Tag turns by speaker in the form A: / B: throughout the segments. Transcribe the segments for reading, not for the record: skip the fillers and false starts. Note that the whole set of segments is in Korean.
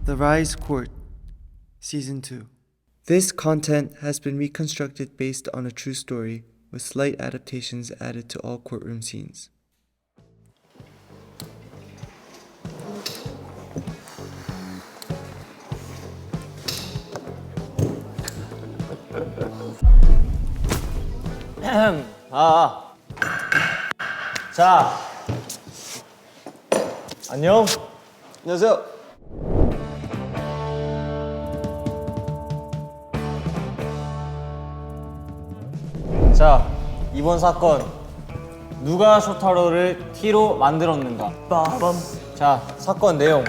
A: The Rise Court, Season 2. This content has been reconstructed based on a true story, with slight adaptations added to all courtroom scenes.
B: 자, 안녕.
C: 안녕하세요.
B: 자, 이번 사건 누가 쇼타로를 T로 만들었는가?
D: 빠밤.
B: 자, 사건 내용.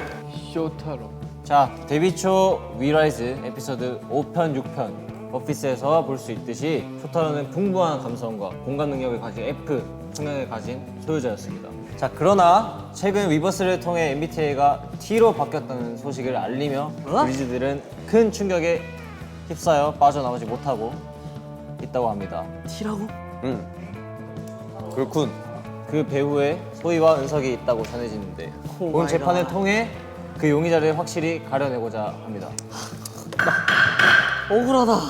D: 쇼타로.
B: 자, 데뷔 초 위라이즈 에피소드 5편, 6편 버피스에서 볼 수 있듯이 쇼타로는 풍부한 감성과 공감 능력을 가진 F 성향을 가진 소유자였습니다. 자, 그러나 최근 위버스를 통해 MBTI가 T로 바뀌었다는 소식을 알리며 브리즈들은 큰 충격에 휩싸여 빠져나오지 못하고 있다고 합니다.
D: T라고?
C: 그렇군.
B: 그 배후에 소희와 은석이 있다고 전해지는데
D: 오
B: 본
D: 마이
B: 재판을
D: 갓.
B: 통해 그 용의자를 확실히 가려내고자 합니다.
D: 억울하다.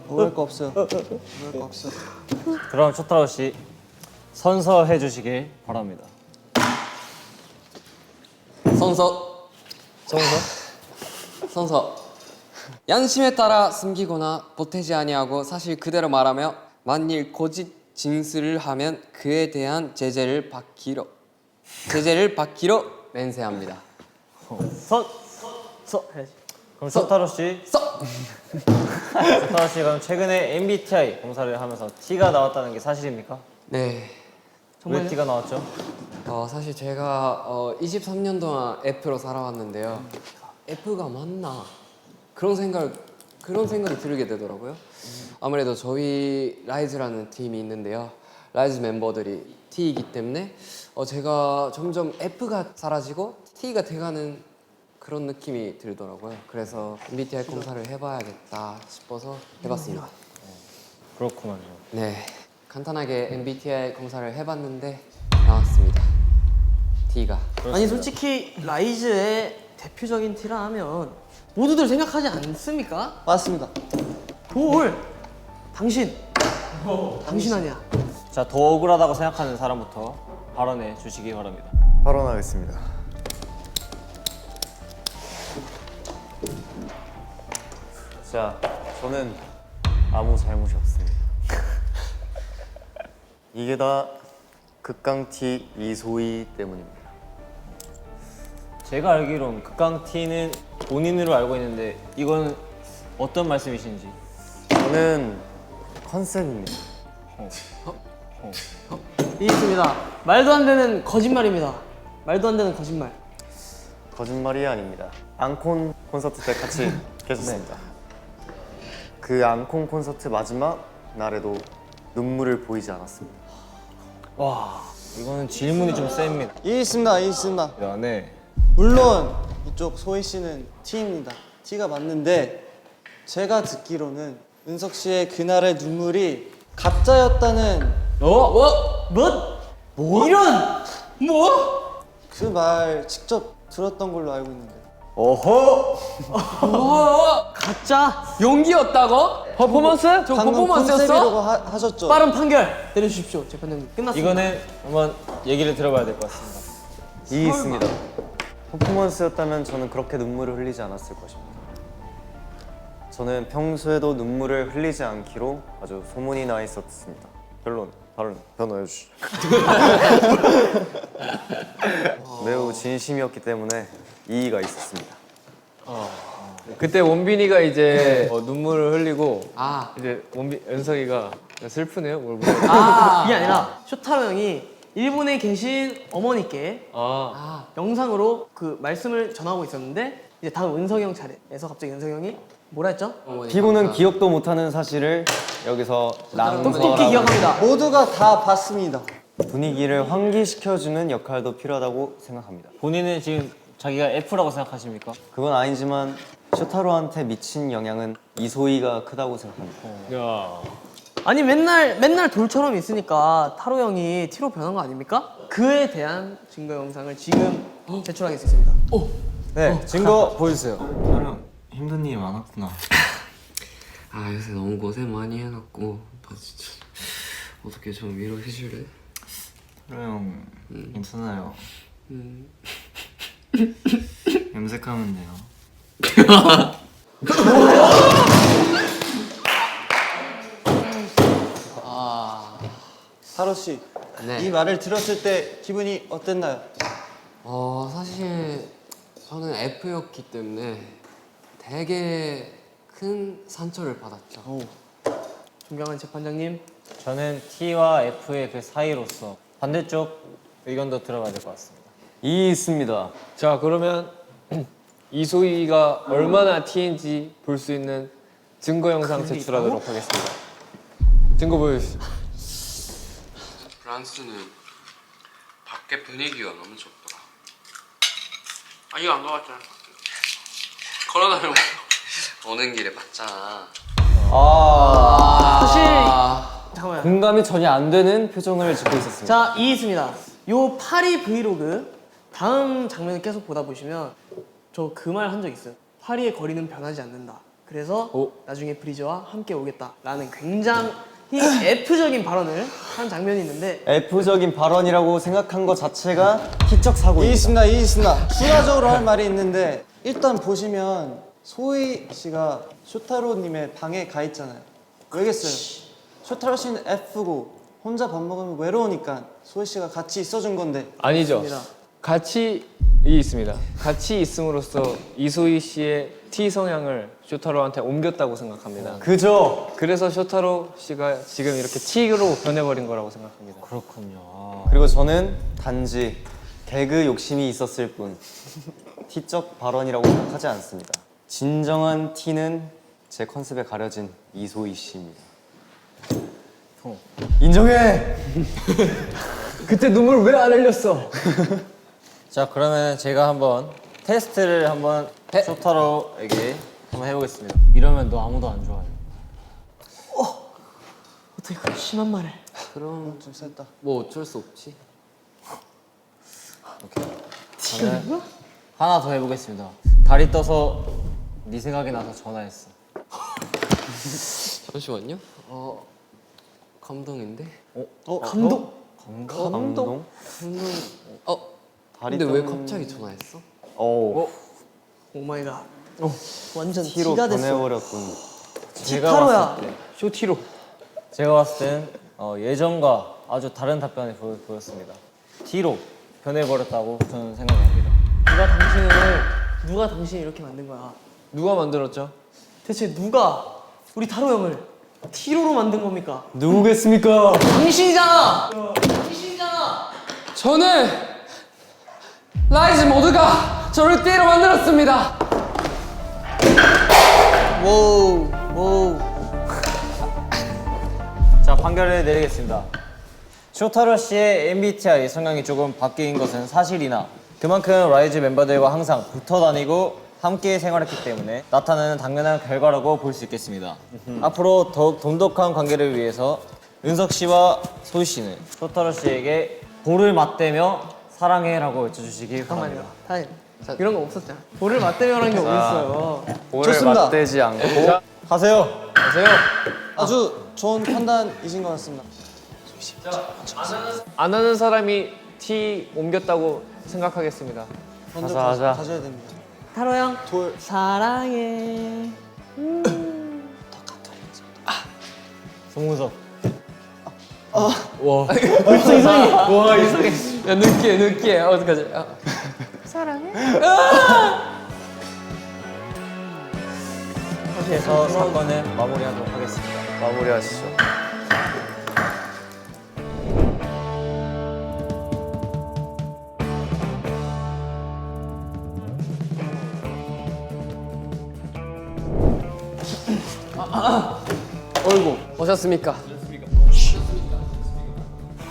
C: 먹을 거 없어요. 먹을 거 없어.
B: 그럼 쇼타로 씨 선서해 주시길 바랍니다.
E: 선서. 선서. 양심에 따라 숨기거나 보태지 아니하고 사실 그대로 말하며 만일 거짓 진술을 하면 그에 대한 제재를 받기로 맹세합니다.
D: 해야지.
B: 그럼 쇼타로 씨,
E: 써.
B: 쇼타로 씨 그럼 최근에 MBTI 검사를 하면서 T가 나왔다는 게 사실입니까?
E: 네.
B: 왜 T가 나왔죠?
E: 사실 제가 23년 동안 F로 살아왔는데요. F가 맞나? 그런 생각이 들게 되더라고요. 아무래도 저희 라이즈라는 팀이 있는데요. 라이즈 멤버들이 T이기 때문에 제가 점점 F가 사라지고 T가 돼가는 그런 느낌이 들더라고요. 그래서 MBTI 검사를 해봐야겠다 싶어서 해봤습니다.
B: 그렇구만요.
E: 네, 간단하게 MBTI 검사를 해봤는데 나왔습니다. T가.
D: 아니 솔직히 라이즈의 대표적인 T라 하면 모두들 생각하지 않습니까?
C: 맞습니다.
D: 돌. 당신 아니야.
B: 자, 더 억울하다고 생각하는 사람부터 발언해 주시기 바랍니다.
F: 발언하겠습니다. 자, 저는 아무 잘못이 없습니다. 이게 다 극강티 이소희 때문입니다.
B: 제가 알기론 극강 T는 본인으로 알고 있는데 이건 어떤 말씀이신지.
F: 저는 컨셉입니다.
D: 이 있습니다. 말도 안 되는 거짓말입니다. 말도 안 되는 거짓말.
F: 거짓말이 아닙니다. 앙콘 콘서트 때 같이 계셨습니다. 그 앙콘 콘서트 마지막 날에도 눈물을 보이지 않았습니다.
B: 와, 이거는 질문이 좀 셉니다.
C: 이 있습니다. 이 있습니다.
B: 야, 네.
C: 물론 이쪽 소희 씨는 T입니다. T가 맞는데 제가 듣기로는 은석 씨의 그날의 눈물이 가짜였다는
D: 뭐? 이런 뭐?
C: 그 말 직접 들었던 걸로 알고 있는데.
B: 오호!
D: 가짜
E: 용기였다고? 퍼포먼스? 저
C: 방금 컨셉이라고 하셨죠?
D: 빠른 판결 내려주십시오. 재판님 끝났습니다.
B: 이거는 한번 얘기를 들어봐야 될 것 같습니다.
F: 이 있습니다. 퍼포먼스였다면 저는 그렇게 눈물을 흘리지 않았을 것입니다. 저는 평소에도 눈물을 흘리지 않기로 아주 소문이 나 있었습니다. 결론, 다른 변호해 주시죠. 매우 진심이었기 때문에 이의가 있었습니다.
G: 그때 원빈이가 이제 눈물을 흘리고
E: 아,
G: 이제 은석이가 슬프네요. 뭘 보고.
D: 이게 아니라 쇼타로 형이 일본에 계신 어머니께 영상으로 그 말씀을 전하고 있었는데 이제 다음 은석이 형 차례에서 갑자기 은석이 형이 뭐라 했죠?
H: 피고는 기억도 못하는 사실을 여기서
D: 똑똑히 기억합니다.
C: 모두가 다 봤습니다.
H: 분위기를 환기시켜주는 역할도 필요하다고 생각합니다.
B: 본인은 지금 자기가 F라고 생각하십니까?
H: 그건 아니지만 쇼타로한테 미친 영향은 이소희가 크다고 생각합니다.
G: 야.
D: 아니 맨날 돌처럼 있으니까 타로 형이 T로 변한 거 아닙니까? 그에 대한 증거 영상을 지금 제출하겠습니다.
B: 네, 증거 보여주세요.
H: 촬영 힘든 일이 많았구나.
E: 아 요새 너무 고생 많이 해갖고 나 진짜 어떻게 좀 위로해 줄래?
H: 촬영 괜찮아요. 염색하면 돼요.
C: 타로 씨,
E: 네.
C: 이 말을 들었을 때 기분이 어땠나요?
E: 사실 저는 F였기 때문에 되게 큰 상처를 받았죠.
D: 존경하는 재판장님.
B: 저는 T와 F의 그 사이로서 반대쪽 의견도 들어봐야 될 것 같습니다.
F: 이 있습니다.
G: 자 그러면 이소희가 얼마나 T인지 볼 수 있는 증거 영상 제출하도록 하겠습니다. 증거 보여주시죠.
E: 프랑스는 밖에 분위기가 너무 좋더라. 아 이거 안 가봤잖아. 걸어다니고 오는 길에 봤잖아.
D: 사실 잠깐만요.
F: 공감이 전혀 안 되는 표정을 짓고 있었습니다.
D: 자, 이 있습니다. 요 파리 브이로그 다음 장면을 계속 보다 보시면 저 그 말 한 적 있어요. 파리의 거리는 변하지 않는다. 그래서 나중에 브리즈와 함께 오겠다라는 굉장히 F적인 발언을 한 장면이 있는데
F: F적인 발언이라고 생각한 것 자체가 T적 사고입니다.
C: 이 있습니다. 추가적으로 할 말이 있는데 일단 보시면 소희 씨가 쇼타로님의 방에 가 있잖아요. 왜겠어요? 쇼타로 씨는 F고 혼자 밥 먹으면 외로우니까 소희 씨가 같이 있어준 건데
G: 아니죠.
D: 있습니다.
G: 같이 있습니다. 같이 있음으로써 이소희 씨의 T 성향을 쇼타로한테 옮겼다고 생각합니다.
F: 그죠?
G: 그래서 쇼타로 씨가 지금 이렇게 T로 변해버린 거라고 생각합니다.
B: 그렇군요.
F: 그리고 저는 단지 개그 욕심이 있었을 뿐 T적 발언이라고 생각하지 않습니다. 진정한 T는 제 컨셉에 가려진 이소희 씨입니다. 인정해!
G: 그때 눈물 왜 안 흘렸어?
B: 자 그러면 제가 한번 테스트를 한번 쇼타로에게 한번 해보겠습니다. 이러면 너 아무도 안 좋아해.
D: 어떻게 그런 심한 말을.
E: 그럼
C: 좀 셌다.
E: 뭐 어쩔 수 없지.
B: 저는 하나 더 해보겠습니다. 달이 떠서 네 생각이 나서 전화했어.
E: 잠시만요. 감동인데.
D: 감동.
F: 감동? 다리
E: 근데 왜
F: 떠는-
E: 갑자기 전화했어?
F: 오,
D: 오 마이 갓. 완전
F: T로
D: T가 됐어.
F: 변해버렸군.
B: 제가
D: 타로야.
B: 봤을 때
G: 쇼티로.
B: 제가 봤을 땐 예전과 아주 다른 답변이 보였습니다. T로 변해버렸다고 저는 생각합니다.
D: 누가 당신을 이렇게 만든 거야?
G: 누가 만들었죠?
D: 대체 누가 우리 타로 형을 T로로 만든 겁니까?
F: 누구겠습니까?
D: 당신이잖아.
E: 저는 라이즈 모두가 저를 T로 만들었습니다.
D: 오.
B: 자 판결을 내리겠습니다. 쇼타로 씨의 MBTI 성향이 조금 바뀐 것은 사실이나 그만큼 라이즈 멤버들과 항상 붙어 다니고 함께 생활했기 때문에 나타나는 당연한 결과라고 볼 수 있겠습니다. 앞으로 더욱 돈독한 관계를 위해서 은석 씨와 소희 씨는 쇼타로 씨에게 볼을 맞대며 사랑해라고 외쳐주시기 바랍니다.
D: 잠깐만요. 타임. 이런 거 없었잖아. 볼을 맞대면한 게 어딨어요.
F: 볼을
C: 좋습니다.
F: 맞대지 않고
B: 하세요.
C: 아주 좋은 판단이신 것 같습니다.
G: 안 하는 사람이 T 옮겼다고 생각하겠습니다.
C: 먼저
F: 하자.
C: 가져야 됩니다.
D: 타로 형.
C: 돌.
D: 사랑해.
B: 송문석.
E: 야 느끼해. 어떡하지?
B: 이렇게 해서 사건을 마무리하도록 하겠습니다.
F: 마무리하시죠.
E: 오셨습니까?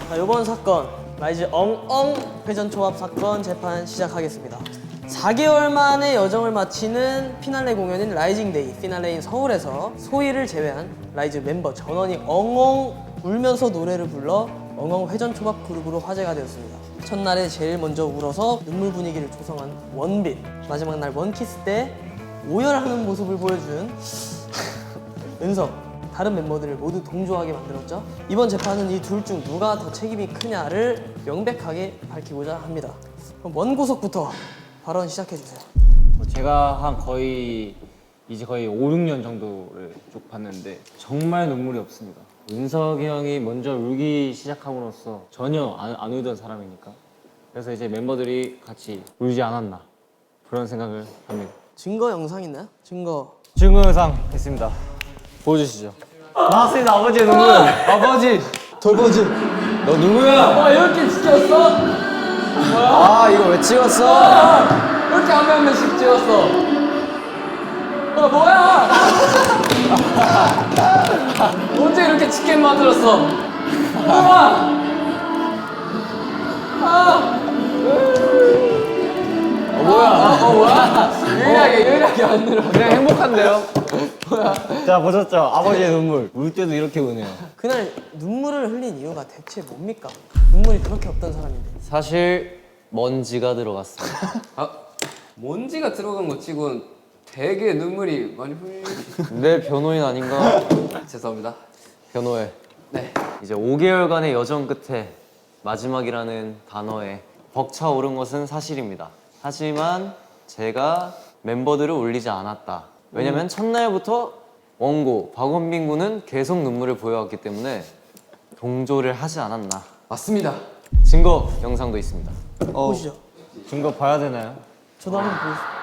D: 자, 이번 사건 라이즈 엉엉 회전 초합 사건 재판 시작하겠습니다. 4개월 만에 여정을 마치는 피날레 공연인 라이징데이 피날레인 서울에서 소희를 제외한 라이즈 멤버 전원이 엉엉 울면서 노래를 불러 엉엉 회전초밥 그룹으로 화제가 되었습니다. 첫날에 제일 먼저 울어서 눈물 분위기를 조성한 원빈, 마지막 날 원키스 때 오열하는 모습을 보여준 은석, 다른 멤버들을 모두 동조하게 만들었죠. 이번 재판은 이 둘 중 누가 더 책임이 크냐를 명백하게 밝히고자 합니다. 그럼 원고석부터 발언 시작해주세요.
B: 제가 한 거의 5, 6년 정도를 쭉 봤는데 정말 눈물이 없습니다. 은석이 형이 먼저 울기 시작함으로써 전혀 안 울던 사람이니까 그래서 이제 멤버들이 같이 울지 않았나 그런 생각을 합니다.
D: 증거 영상 있나요? 증거.
B: 증거 영상 있습니다. 보여주시죠. 나왔습니다. 아버지의 눈물. 아버지.
C: 돌보지.
B: 너 누구야?
E: 이렇게 찍혔어?
C: 아 이거 왜 찍었어?
E: 이렇게 한 명씩 찍었어. 뭐야? 언제 이렇게 치킨 만들었어? 뭐야? 유일하게 안 늘어.
G: 그냥 행복한데요?
B: 자 보셨죠? 아버지의 눈물. 울 때도 이렇게 우네요.
D: 그날 눈물을 흘린 이유가 대체 뭡니까? 눈물이 그렇게 없던 사람인데.
H: 사실 먼지가 들어갔습니다.
E: 먼지가 들어간 것 치곤 되게 눈물이 많이 흘리시.
H: 내 변호인 아닌가?
E: 죄송합니다.
H: 변호해.
E: 네.
H: 이제 5개월간의 여정 끝에 마지막이라는 단어에 벅차오른 것은 사실입니다. 하지만 제가 멤버들을 울리지 않았다. 왜냐면 첫날부터 원고 박원빈 군은 계속 눈물을 보여왔기 때문에 동조를 하지 않았나.
E: 맞습니다.
H: 증거 영상도 있습니다.
D: 보시죠.
B: 증거 봐야 되나요?
D: 저도 한번 보겠습니다.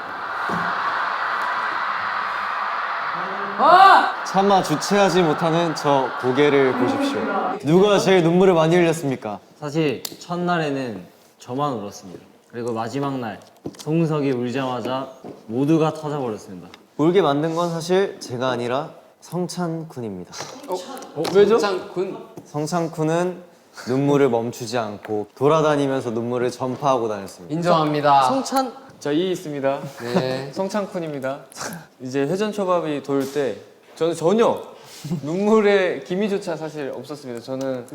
H: 차마 주체하지 못하는 저 고개를 보십시오. 누가 제일 눈물을 많이 흘렸습니까?
B: 사실 첫날에는 저만 울었습니다. 그리고 마지막 날 송석이 울자마자 모두가 터져버렸습니다.
H: 울게 만든 건 사실 제가 아니라 성찬 군입니다.
G: 왜죠?
E: 짱군.
H: 성찬 군은 눈물을 멈추지 않고 돌아다니면서 눈물을 전파하고 다녔습니다.
E: 인정합니다.
D: 성찬.
G: 자, 이 있습니다.
E: 네.
G: 성창쿤입니다. 이제 회전초밥이 돌 때 저는 전혀 눈물의 기미조차 사실 없었습니다. 저는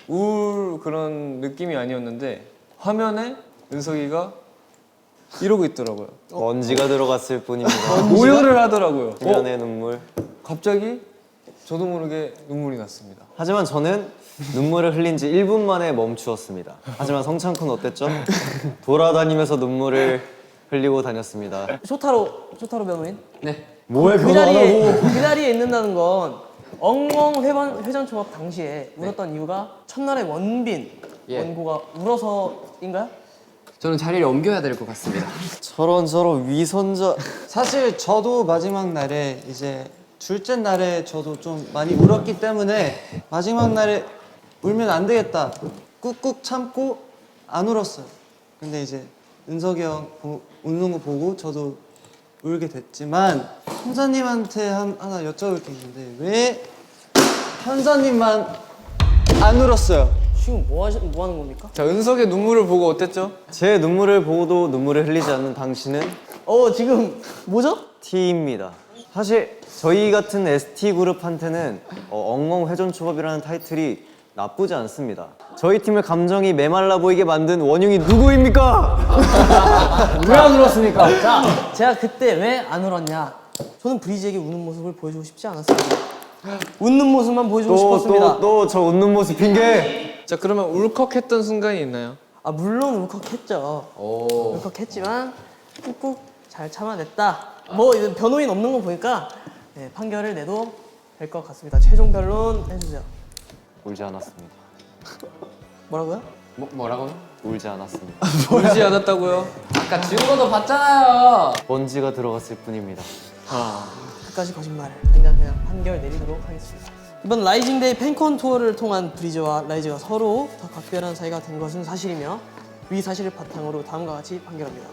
G: 울 그런 느낌이 아니었는데 화면에 은석이가 이러고 있더라고요.
H: 먼지가 들어갔을 뿐입니다.
G: 오열을 하더라고요.
H: 미안해 눈물.
G: 갑자기 저도 모르게 눈물이 났습니다.
H: 하지만 저는 눈물을 흘린 지 1분 만에 멈추었습니다. 하지만 성찬 군 어땠죠? 돌아다니면서 눈물을 흘리고 다녔습니다.
D: 쇼타로 변호인.
E: 네.
H: 뭐에
D: 그 자리에 있는다는 건 엉엉 회전초밥 당시에 울었던 이유가 첫날에 원빈 원고가 울어서인가요?
E: 저는 자리를 옮겨야 될 것 같습니다.
H: 저런 위선자.
C: 사실 저도 마지막 날에 이제 둘째 날에 저도 좀 많이 울었기 때문에 마지막 날에 울면 안 되겠다 꾹꾹 참고 안 울었어요. 근데 이제 은석이 형 웃는 거 보고 저도 울게 됐지만 현자님한테 하나 여쭤볼 게 있는데 왜 현자님만 안 울었어요?
D: 지금 뭐 하는 겁니까?
G: 자, 은석의 눈물을 보고 어땠죠?
H: 제 눈물을 보고도 눈물을 흘리지 않는 당신은
D: 지금 뭐죠?
H: T입니다. 사실 저희 같은 ST 그룹한테는 엉엉 회전초밥이라는 타이틀이 나쁘지 않습니다. 저희 팀의 감정이 메말라 보이게 만든 원흉이 누구입니까?
B: 왜 안 울었습니까?
D: 자, 제가 그때 왜 안 울었냐? 저는 브리즈에게 우는 모습을 보여주고 싶지 않았습니다. 웃는 모습만 보여주고 싶었습니다.
H: 또 저 웃는 모습 핑계.
G: 자, 그러면 울컥했던 순간이 있나요?
D: 물론 울컥했죠. 울컥했지만 꾹꾹 잘 참아냈다. 뭐 이제 변호인 없는 거 보니까 판결을 내도 될 것 같습니다. 최종 변론 해주세요.
H: 울지 않았습니다.
D: 뭐라고요?
E: 뭐라고요?
H: 울지 않았습니다.
G: 울지 않았다고요?
E: 아까 증거도 봤잖아요.
H: 먼지가 들어갔을 뿐입니다.
D: 끝까지 거짓말. 그냥 판결 내리도록 하겠습니다. 이번 라이징데이 팬콘 투어를 통한 브리즈와 라이즈가 서로 더 각별한 사이가 된 것은 사실이며 위 사실을 바탕으로 다음과 같이 판결합니다.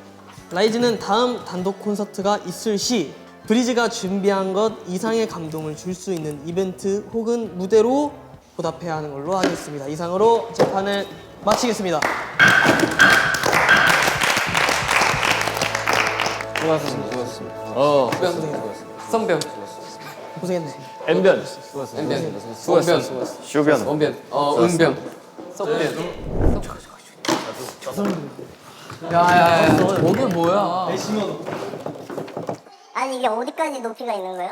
D: 라이즈는 다음 단독 콘서트가 있을 시 브리즈가 준비한 것 이상의 감동을 줄 수 있는 이벤트 혹은 무대로 보답해야 하는 걸로 하겠습니다. 이상으로 재판을 마치겠습니다.
G: 수고하셨습니다.
E: 선변.
D: 고생했네.
G: N변.
E: N변.
G: 수고했어.
E: 원변.
H: 쇼변.
E: 원변. 은변. 야야야 저게 뭐야?
I: 아니 이게 어디까지 높이가 있는 거예요?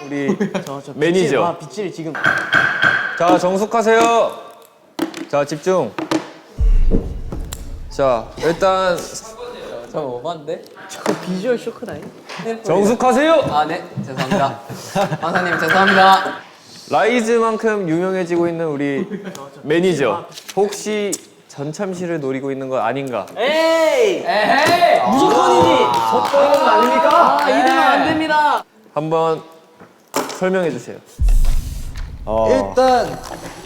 G: 우리
D: 저
G: 매니저.
D: 빗질 지금
G: 자, 정숙하세요. 자, 집중. 자, 일단
E: 저 오반데?
D: 저 비주얼 쇼크다잉.
G: 정숙하세요.
E: 아 네 죄송합니다. 왕사님 죄송합니다.
G: 라이즈만큼 유명해지고 있는 우리 매니저. 혹시 전참시를 노리고 있는 건 아닌가?
D: 에이
E: 에헤이.
D: 무조건이지.
G: 헛보이는 거 아닙니까?
D: 이러면 안 됩니다.
G: 한번 설명해 주세요.
C: 일단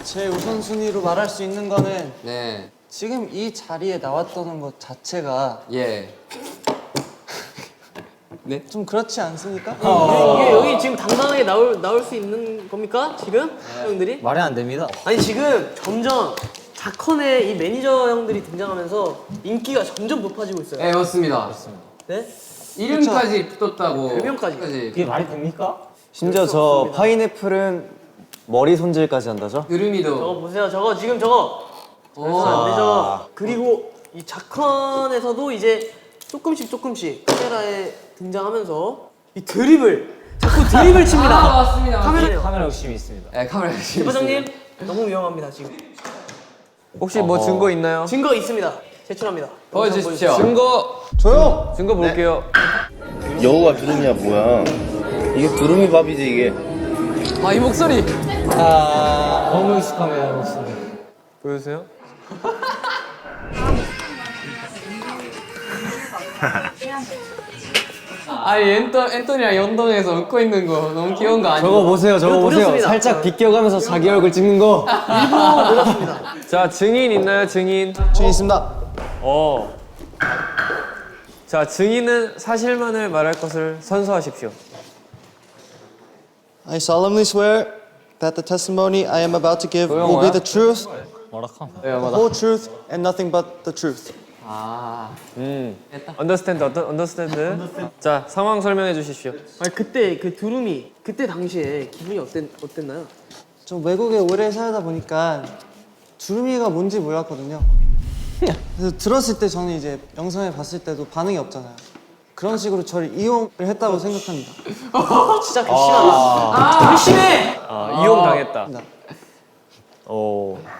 C: 제 우선순위로 말할 수 있는 거는
E: 네.
C: 지금 이 자리에 나왔다는 것 자체가
E: 예. 네.
C: 좀 그렇지 않습니까?
D: 이게 여기 지금 당당하게 나올 수 있는 겁니까? 지금 형들이?
B: 말이 안 됩니다.
D: 아니 지금 점점 자컨에 이 매니저 형들이 등장하면서 인기가 점점 높아지고 있어요.
E: 네 맞습니다.
D: 네?
E: 이름까지 붙었다고.
D: 별명까지.
B: 그게 말이 됩니까?
F: 심지어 저 파인애플은 머리 손질까지 한다죠?
D: 저거
E: 느름이도.
D: 보세요. 저거 지금 저거. 그래서 안 되죠. 그리고 이 자컨에서도 이제 조금씩 카메라에 등장하면서 이 드립을 자꾸 드립을 칩니다.
E: 아 맞습니다.
B: 카메라 욕심이 있습니다.
E: 네 카메라 열심히.
D: 대파장님 너무 위험합니다 지금.
G: 혹시 뭐 증거 있나요?
D: 증거 있습니다. 제출합니다.
E: 보여주십시오.
G: 증거
C: 조용!
G: 증거 볼게요.
J: 여우가 두루미야 뭐야? 이게 두루미 밥이지 이게.
E: 아 이 목소리.
B: 너무 익숙하면 목소리.
G: 보여주세요.
E: 아니 앤토니랑 연동해서 웃고 있는 거 너무 귀여운 거 아니에요?
F: 저거 보세요, 저거
D: 이거
F: 보세요.
D: 노렸습니다.
F: 살짝 비껴가면서 자기 얼굴 찍는 거.
D: 일부러 노렸습니다.
G: 자, 증인 있나요? 증인.
C: 저기 있습니다.
G: 자, 증인은 사실만을 말할 것을 선서하십시오.
C: I solemnly swear that the testimony I am about to give will be the truth, the whole truth, and nothing but the truth.
G: 언더스탠드, 언더스탠드. 자, 상황 설명해 주십시오.
D: 아니 그때 그 두루미 그때 당시에 기분이 어땠나요?
C: 좀 외국에 오래 살다 보니까 두루미가 뭔지 몰랐거든요. 그래서 들었을 때 저는 이제 영상을 봤을 때도 반응이 없잖아요. 그런 식으로 저를 이용을 했다고 생각합니다.
D: 진짜 괘씸하다. 괘씸해.
G: 이용당했다.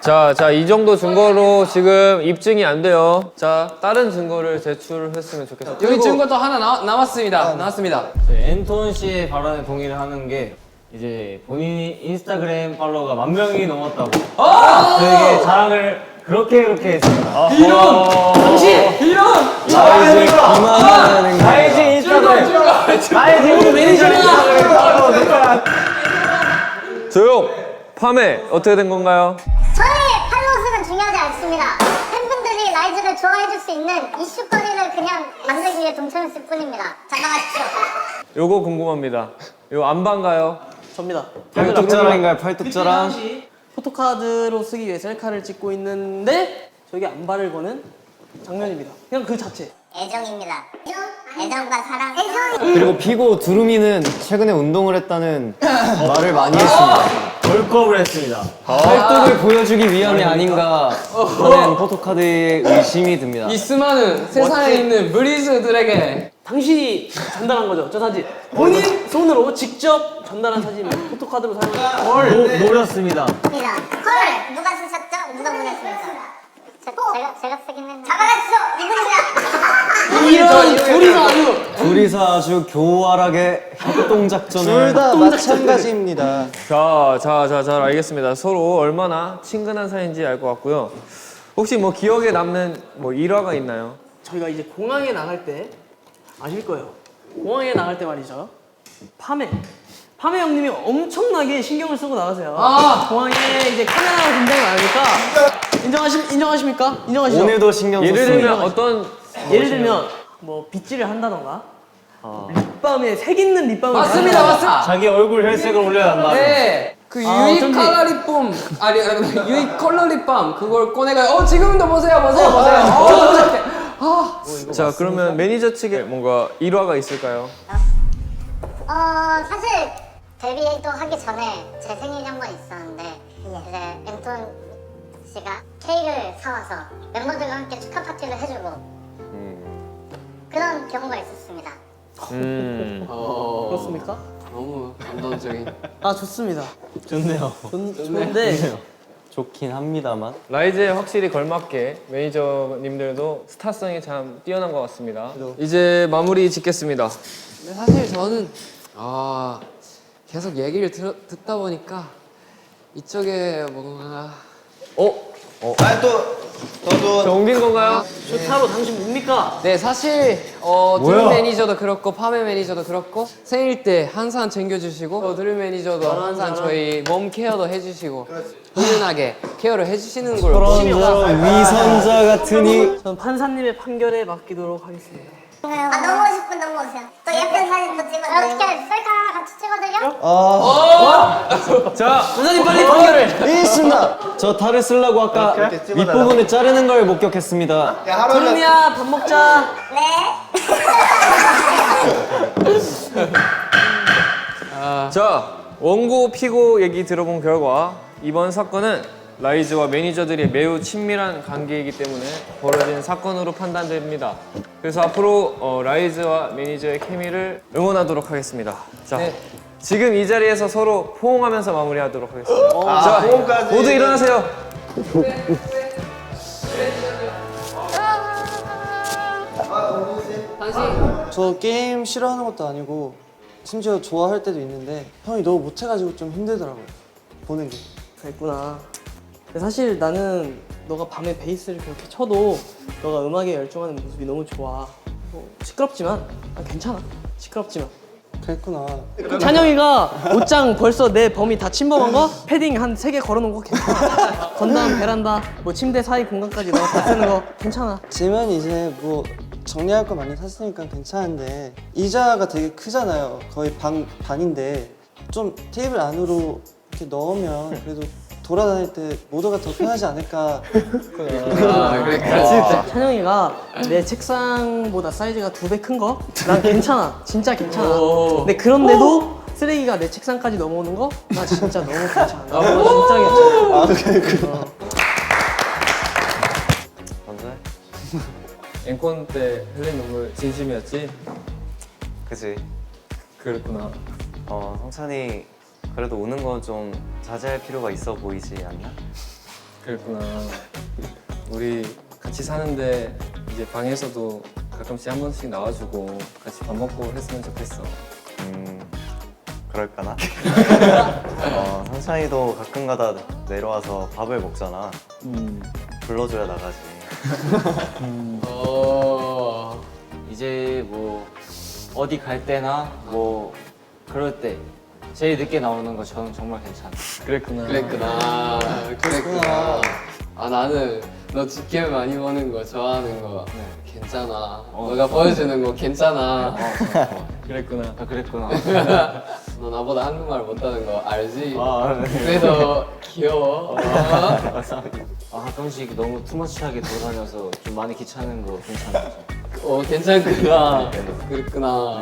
G: 자, 이 정도 증거로 지금 입증이 안 돼요. 자, 다른 증거를 제출했으면 좋겠어요.
E: 여기 증거 또 하나 나왔습니다. 나왔습니다.
B: 앤톤 씨의 발언에 동의를 하는 게 이제 본인이 인스타그램 팔로워가 10,000명이 넘었다고 되게 자랑을 그렇게 했습니다.
G: 라이즈 인스타그램.
B: 우리 매니저는
G: 조용. 파메 어떻게 된 건가요?
I: 저의 팔로우 수는 중요하지 않습니다. 팬분들이 라이즈를 좋아해줄 수 있는 이슈거리를 그냥 만들기 위해 동참했을 뿐입니다. 장담하십시오.
G: 요거 궁금합니다. 요 안 반가요?
D: 접니다.
F: 팔뚝자랑인가요, 팔뚝자랑?
D: 당시 포토카드로 쓰기 위해 셀카를 찍고 있는데 저기 안발을 거는 장면입니다. 그냥 그 자체.
I: 애정입니다. 애정과 사랑.
F: 그리고 피고 두루미는 최근에 운동을 했다는 말을 많이 했습니다.
B: 벌크업을 했습니다.
F: 팔뚝을 보여주기 위함이 아닌가 하는 포토카드에 의심이 듭니다.
E: 이 수많은 세상에 있는 브리즈들에게
D: 당신이 전달한 거죠, 저 사진. 본인 손으로 직접 전달한 사진을 포토카드로 사용해.
B: 노렸습니다.
I: 헐! 누가 쓰셨죠? 누가 보냈습니까? 제가 쓰긴 했는데. 잡아가시죠! 이분입니다!
D: 이런 둘이서 아주
F: 둘이서 아주 교활하게 협동 작전을
C: 둘 다 마찬가지입니다.
G: 자, 알겠습니다. 서로 얼마나 친근한 사이인지 알 것 같고요. 혹시 뭐 기억에 남는 뭐 일화가 있나요?
D: 저희가 이제 공항에 나갈 때 아실 거예요. 공항에 나갈 때 말이죠. 파메 형님이 엄청나게 신경을 쓰고 나가세요. 공항에 이제 카메라가 등장을 안 하니까 인정하십니까? 인정하시죠?
F: 오늘도 신경
G: 예를
F: 썼습니다.
G: 들면 어떤
D: 예를 들면 뭐 빗질을 한다던가 립밤에 색 있는 립밤을
E: 맞습니다.
B: 자기 얼굴 혈색을 올려야 한다.
E: 네. 그 유이 컬러 립밤 아니 유이 컬러 립밤 그걸 꺼내가 지금도 보세요.
G: 자, 그러면 매니저 측에 뭔가 일화가 있을까요?
I: 사실 데뷔도 하기 전에 제 생일이 한 번 있었는데 이제 앤톤 씨가 케이크를 사와서 멤버들과 함께 축하 파티를 해주고 그런 경우가 있었습니다.
D: 그렇습니까?
E: 너무 감동적인.
D: 아 좋습니다.
C: 좋네요.
D: 좋은데
F: 좋긴 합니다만.
G: 라이즈에 확실히 걸맞게 매니저님들도 스타성이 참 뛰어난 것 같습니다. 이제 마무리 짓겠습니다.
E: 근데 사실 저는 계속 얘기를 듣다 보니까 이쪽에 뭔가
G: 저 옮긴 건가요?
D: 쇼타로 당신 뭡니까?
E: 네 사실 드림 매니저도 그렇고 파메 매니저도 그렇고 생일 때 항상 챙겨주시고 드림 매니저도 항상 저희 몸 케어도 해주시고 훈훈하게 케어를 해주시는 걸
F: 저런 위선자 같으니.
D: 전 판사님의 판결에 맡기도록 하겠습니다.
I: 아 넘어오실 분 넘어오세요. 또 예쁜 사진도 찍어요. 어떻게 셀카 같이 찍어드려?
G: 자,
D: 판사님 빨리 판결을.
F: 있습니다. 저 탈을 쓰려고 아까 윗부분을 자르는 걸 목격했습니다.
D: 도름이야 밥 먹자.
I: 네.
G: 자, 원고 피고 얘기 들어본 결과 이번 사건은 라이즈와 매니저들이 매우 친밀한 관계이기 때문에 벌어진 사건으로 판단됩니다. 그래서 앞으로 라이즈와 매니저의 케미를 응원하도록 하겠습니다. 자, 지금 이 자리에서 서로 포옹하면서 마무리하도록 하겠습니다. 자, 모두 일어나세요.
C: 저 게임 싫어하는 것도 아니고 심지어 좋아할 때도 있는데 형이 너무 못해가지고 좀 힘들더라고요. 보는 게.
D: 그랬구나. 근데 사실 나는 너가 밤에 베이스를 그렇게 쳐도 너가 음악에 열중하는 모습이 너무 좋아. 뭐 시끄럽지만 괜찮아. 시끄럽지만.
C: 그랬구나.
D: 찬영이가 옷장 벌써 내 범위 다 침범한 거? 패딩 한 3개 걸어놓은 거 괜찮아. 건담, 베란다, 뭐 침대 사이 공간까지 너가 다 쓰는 거 괜찮아.
C: 지면 이제 뭐 정리할 거 많이 샀으니까 괜찮은데 의자가 되게 크잖아요. 거의 반인데 좀 테이블 안으로 이렇게 넣으면 그래도 돌아다닐 때 모두가 더 편하지 않을까.
D: 찬영이가 내 책상보다 사이즈가 2배 큰 거? 난 괜찮아. 진짜 괜찮아. 근데 그런데도 쓰레기가 내 책상까지 넘어오는 거? 나 진짜 너무 괜찮아. 나 진짜 괜찮아.
F: 먼저 해?
G: 앵콘 때 흘린 눈물 진심이었지?
F: 그지.
G: 그랬구나.
F: 성찬이 그래도 우는 건 좀 자제할 필요가 있어 보이지 않나?
G: 그랬구나. 우리 같이 사는데 이제 방에서도 가끔씩 한 번씩 나와주고 같이 밥 먹고 했으면 좋겠어.
F: 그럴까나? 성찬이도 가끔가다 내려와서 밥을 먹잖아. 불러줘야 나가지.
B: 이제 뭐 어디 갈 때나 뭐 그럴 때 제일 늦게 나오는 거 저는 정말 괜찮아.
E: 그랬구나. 나는 너 직캠 많이 보는 거 좋아하는 거 괜찮아. 너가 보여주는 거 괜찮아.
G: 그랬구나.
B: 그랬구나.
E: 너 나보다 한국말 못하는 거 알지? 그래도 귀여워.
B: 가끔씩 너무 투머치하게 돌아다녀서 좀 많이 귀찮은 거 괜찮아.
E: 괜찮구나. 그랬구나.